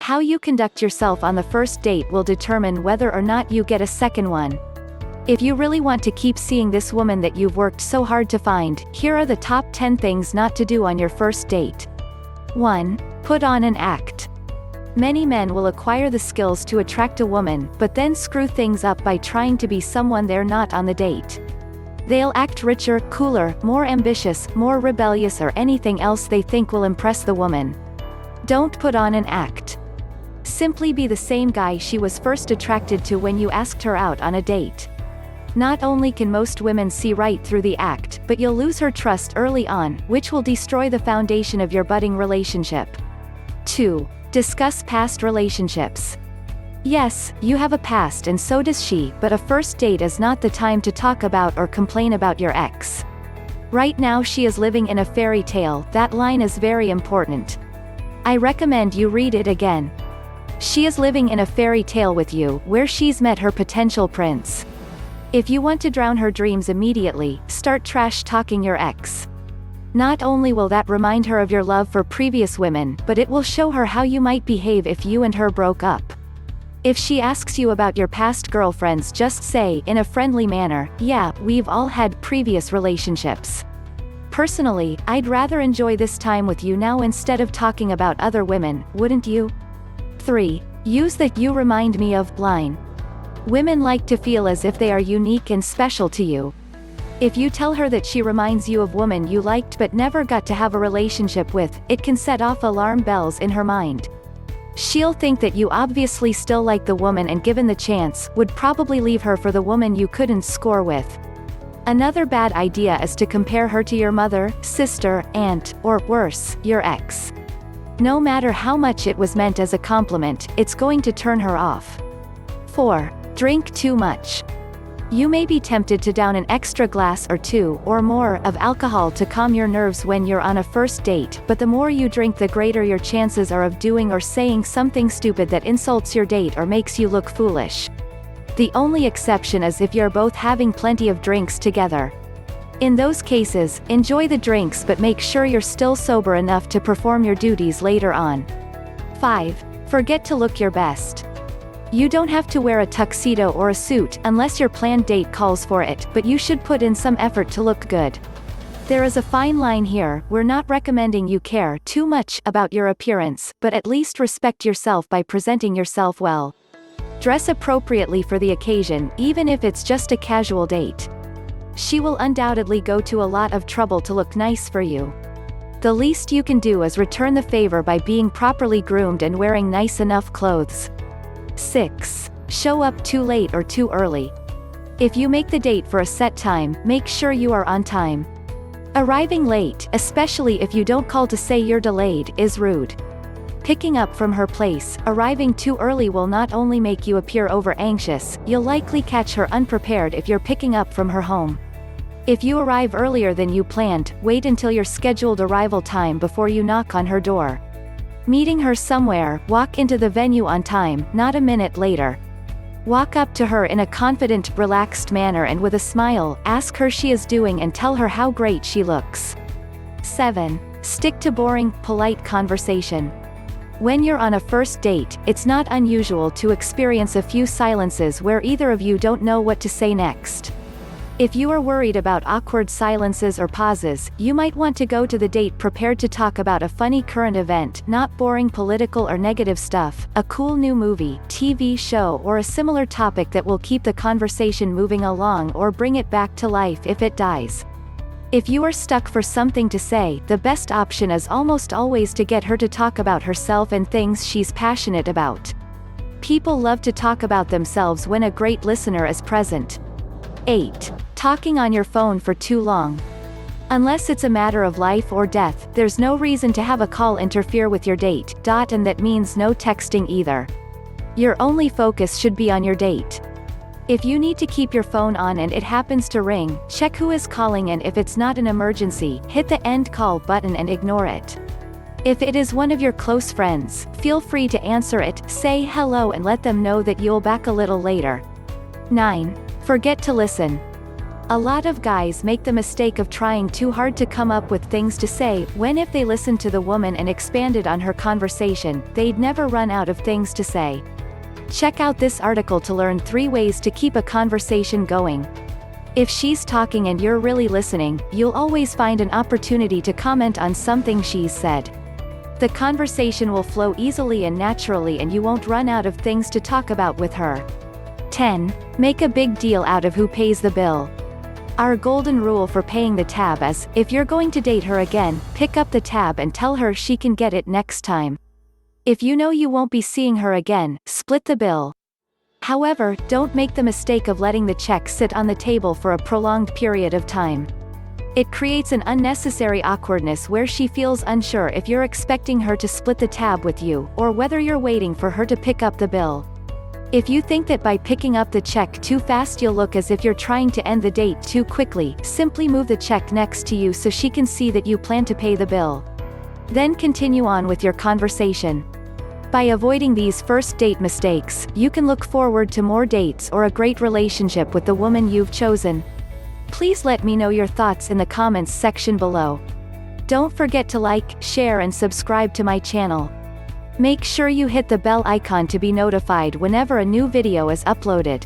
How you conduct yourself on the first date will determine whether or not you get a second one. If you really want to keep seeing this woman that you've worked so hard to find, here are the top 10 things not to do on your first date. 1. Put on an act. Many men will acquire the skills to attract a woman, but then screw things up by trying to be someone they're not on the date. They'll act richer, cooler, more ambitious, more rebellious, or anything else they think will impress the woman. Don't put on an act. Simply be the same guy she was first attracted to when you asked her out on a date. Not only can most women see right through the act, but you'll lose her trust early on, which will destroy the foundation of your budding relationship. 2. Discuss past relationships. Yes, you have a past and so does she, but a first date is not the time to talk about or complain about your ex. Right now she is living in a fairy tale. That line is very important. I recommend you read it again. She is living in a fairy tale with you, where she's met her potential prince. If you want to drown her dreams immediately, start trash-talking your ex. Not only will that remind her of your love for previous women, but it will show her how you might behave if you and her broke up. If she asks you about your past girlfriends, just say, in a friendly manner, "Yeah, we've all had previous relationships. Personally, I'd rather enjoy this time with you now instead of talking about other women, wouldn't you?" 3. Use the "you remind me of" line. Women like to feel as if they are unique and special to you. If you tell her that she reminds you of woman you liked but never got to have a relationship with, it can set off alarm bells in her mind. She'll think that you obviously still like the woman and, given the chance, would probably leave her for the woman you couldn't score with. Another bad idea is to compare her to your mother, sister, aunt, or, worse, your ex. No matter how much it was meant as a compliment, it's going to turn her off. 4. Drink too much. You may be tempted to down an extra glass or two, or more, of alcohol to calm your nerves when you're on a first date, but the more you drink, the greater your chances are of doing or saying something stupid that insults your date or makes you look foolish. The only exception is if you're both having plenty of drinks together. In those cases, enjoy the drinks but make sure you're still sober enough to perform your duties later on. 5. Forget to look your best. You don't have to wear a tuxedo or a suit, unless your planned date calls for it, but you should put in some effort to look good. There is a fine line here. We're not recommending you care too much about your appearance, but at least respect yourself by presenting yourself well. Dress appropriately for the occasion, even if it's just a casual date. She will undoubtedly go to a lot of trouble to look nice for you. The least you can do is return the favor by being properly groomed and wearing nice enough clothes. 6. Show up too late or too early. If you make the date for a set time, make sure you are on time. Arriving late, especially if you don't call to say you're delayed, is rude. Picking up from her place, arriving too early will not only make you appear over-anxious, you'll likely catch her unprepared if you're picking up from her home. If you arrive earlier than you planned, wait until your scheduled arrival time before you knock on her door. Meeting her somewhere, walk into the venue on time, not a minute later. Walk up to her in a confident, relaxed manner and with a smile, ask her she is doing and tell her how great she looks. 7. Stick to boring, polite conversation. When you're on a first date, it's not unusual to experience a few silences where either of you don't know what to say next. If you are worried about awkward silences or pauses, you might want to go to the date prepared to talk about a funny current event, not boring political or negative stuff, a cool new movie, TV show, or a similar topic that will keep the conversation moving along or bring it back to life if it dies. If you are stuck for something to say, the best option is almost always to get her to talk about herself and things she's passionate about. People love to talk about themselves when a great listener is present. 8. Talking on your phone for too long. Unless it's a matter of life or death, there's no reason to have a call interfere with your date, and that means no texting either. Your only focus should be on your date. If you need to keep your phone on and it happens to ring, check who is calling, and if it's not an emergency, hit the end call button and ignore it. If it is one of your close friends, feel free to answer it, say hello and let them know that you'll back a little later. 9. Forget to listen. A lot of guys make the mistake of trying too hard to come up with things to say, when if they listened to the woman and expanded on her conversation, they'd never run out of things to say. Check out this article to learn 3 ways to keep a conversation going. If she's talking and you're really listening, you'll always find an opportunity to comment on something she's said. The conversation will flow easily and naturally and you won't run out of things to talk about with her. 10. Make a big deal out of who pays the bill. Our golden rule for paying the tab is, if you're going to date her again, pick up the tab and tell her she can get it next time. If you know you won't be seeing her again, split the bill. However, don't make the mistake of letting the check sit on the table for a prolonged period of time. It creates an unnecessary awkwardness where she feels unsure if you're expecting her to split the tab with you, or whether you're waiting for her to pick up the bill. If you think that by picking up the check too fast you'll look as if you're trying to end the date too quickly, simply move the check next to you so she can see that you plan to pay the bill. Then continue on with your conversation. By avoiding these first date mistakes, you can look forward to more dates or a great relationship with the woman you've chosen. Please let me know your thoughts in the comments section below. Don't forget to like, share and subscribe to my channel. Make sure you hit the bell icon to be notified whenever a new video is uploaded.